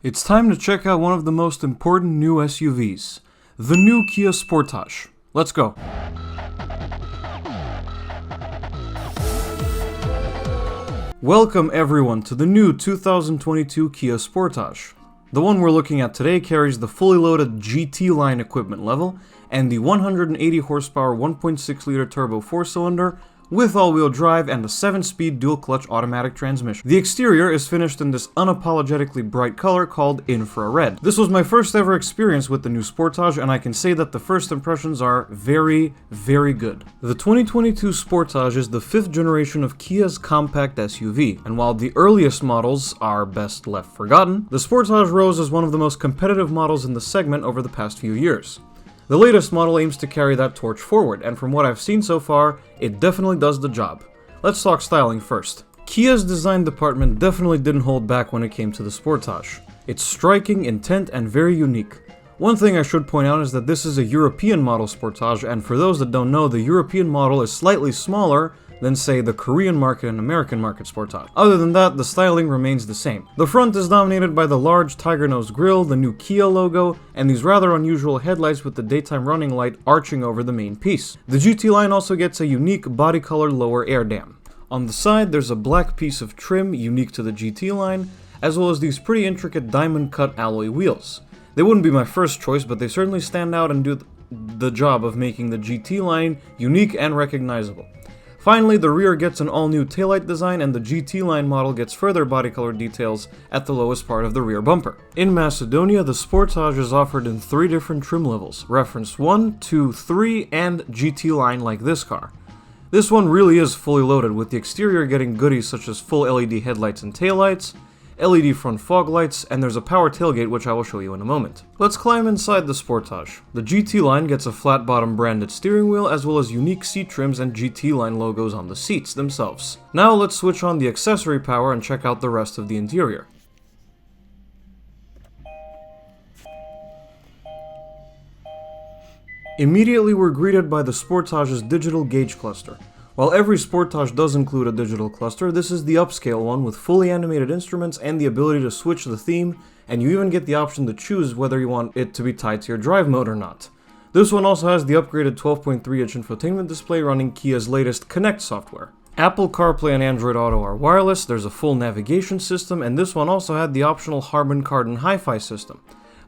It's time to check out one of the most important new SUVs, the new Kia Sportage. Let's go. Welcome everyone to the new 2022 Kia Sportage. The one we're looking at today carries the fully loaded GT line equipment level and the 180 horsepower 1.6 liter turbo 4-cylinder with all-wheel drive and a 7-speed dual-clutch automatic transmission. The exterior is finished in this unapologetically bright color called infrared. This was my first ever experience with the new Sportage, and I can say that the first impressions are very, very good. The 2022 Sportage is the 5th generation of Kia's compact SUV, and while the earliest models are best left forgotten, the Sportage rose as one of the most competitive models in the segment over the past few years. The latest model aims to carry that torch forward, and from what I've seen so far, it definitely does the job. Let's talk styling first. Kia's design department definitely didn't hold back when it came to the Sportage. It's striking, intent, and very unique. One thing I should point out is that this is a European model Sportage, and for those that don't know, the European model is slightly smaller than, say, the Korean market and American market Sportage. Other than that, the styling remains the same. The front is dominated by the large tiger nose grille, the new Kia logo, and these rather unusual headlights with the daytime running light arching over the main piece. The GT line also gets a unique body color lower air dam. On the side, there's a black piece of trim unique to the GT line, as well as these pretty intricate diamond cut alloy wheels. They wouldn't be my first choice, but they certainly stand out and do the job of making the GT line unique and recognizable. Finally, the rear gets an all-new taillight design, and the GT line model gets further body color details at the lowest part of the rear bumper. In Macedonia, the Sportage is offered in 3 different trim levels, reference 1, 2, 3, and GT line like this car. This one really is fully loaded, with the exterior getting goodies such as full LED headlights and taillights, LED front fog lights, and there's a power tailgate which I will show you in a moment. Let's climb inside the Sportage. The GT line gets a flat bottom branded steering wheel as well as unique seat trims and GT line logos on the seats themselves. Now let's switch on the accessory power and check out the rest of the interior. Immediately we're greeted by the Sportage's digital gauge cluster. While every Sportage does include a digital cluster, this is the upscale one with fully animated instruments and the ability to switch the theme, and you even get the option to choose whether you want it to be tied to your drive mode or not. This one also has the upgraded 12.3-inch infotainment display running Kia's latest Connect software. Apple CarPlay and Android Auto are wireless, there's a full navigation system, and this one also had the optional Harman Kardon Hi-Fi system.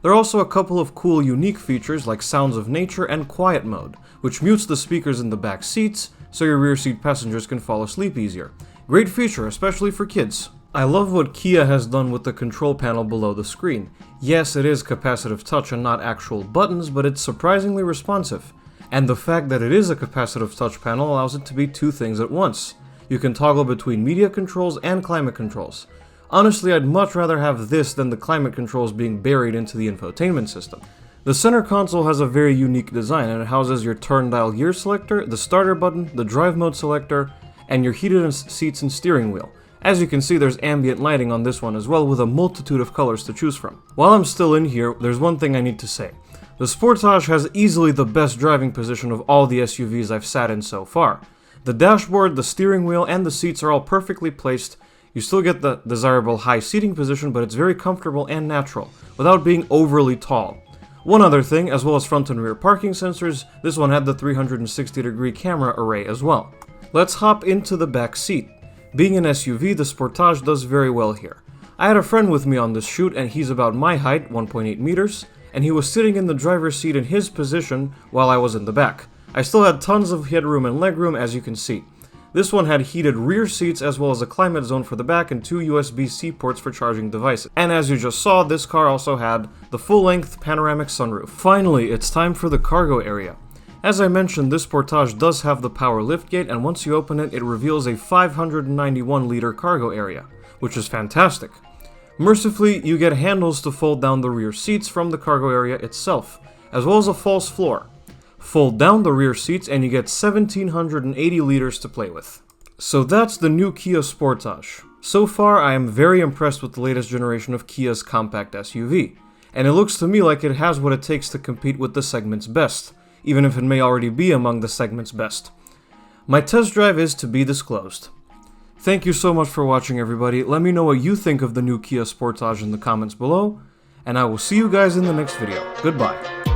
There are also a couple of cool unique features like Sounds of Nature and Quiet Mode, which mutes the speakers in the back seats, so your rear seat passengers can fall asleep easier. Great feature, especially for kids. I love what Kia has done with the control panel below the screen. Yes, it is capacitive touch and not actual buttons, but it's surprisingly responsive. And the fact that it is a capacitive touch panel allows it to be 2 things at once. You can toggle between media controls and climate controls. Honestly, I'd much rather have this than the climate controls being buried into the infotainment system. The center console has a very unique design, and it houses your turn dial gear selector, the starter button, the drive mode selector, and your heated seats and steering wheel. As you can see, there's ambient lighting on this one as well, with a multitude of colors to choose from. While I'm still in here, there's one thing I need to say. The Sportage has easily the best driving position of all the SUVs I've sat in so far. The dashboard, the steering wheel, and the seats are all perfectly placed. You still get the desirable high seating position, but it's very comfortable and natural, without being overly tall. One other thing, as well as front and rear parking sensors, this one had the 360-degree camera array as well. Let's hop into the back seat. Being an SUV, the Sportage does very well here. I had a friend with me on this shoot, and he's about my height, 1.8 meters, and he was sitting in the driver's seat in his position while I was in the back. I still had tons of headroom and legroom, as you can see. This one had heated rear seats as well as a climate zone for the back and 2 USB-C ports for charging devices. And as you just saw, this car also had the full-length panoramic sunroof. Finally, it's time for the cargo area. As I mentioned, this Sportage does have the power liftgate, and once you open it, it reveals a 591-liter cargo area, which is fantastic. Mercifully, you get handles to fold down the rear seats from the cargo area itself, as well as a false floor. Fold down the rear seats and you get 1,780 liters to play with. So that's the new Kia Sportage. So far, I am very impressed with the latest generation of Kia's compact SUV, and it looks to me like it has what it takes to compete with the segment's best, even if it may already be among the segment's best. My test drive is to be disclosed. Thank you so much for watching, everybody. Let me know what you think of the new Kia Sportage in the comments below, and I will see you guys in the next video. Goodbye.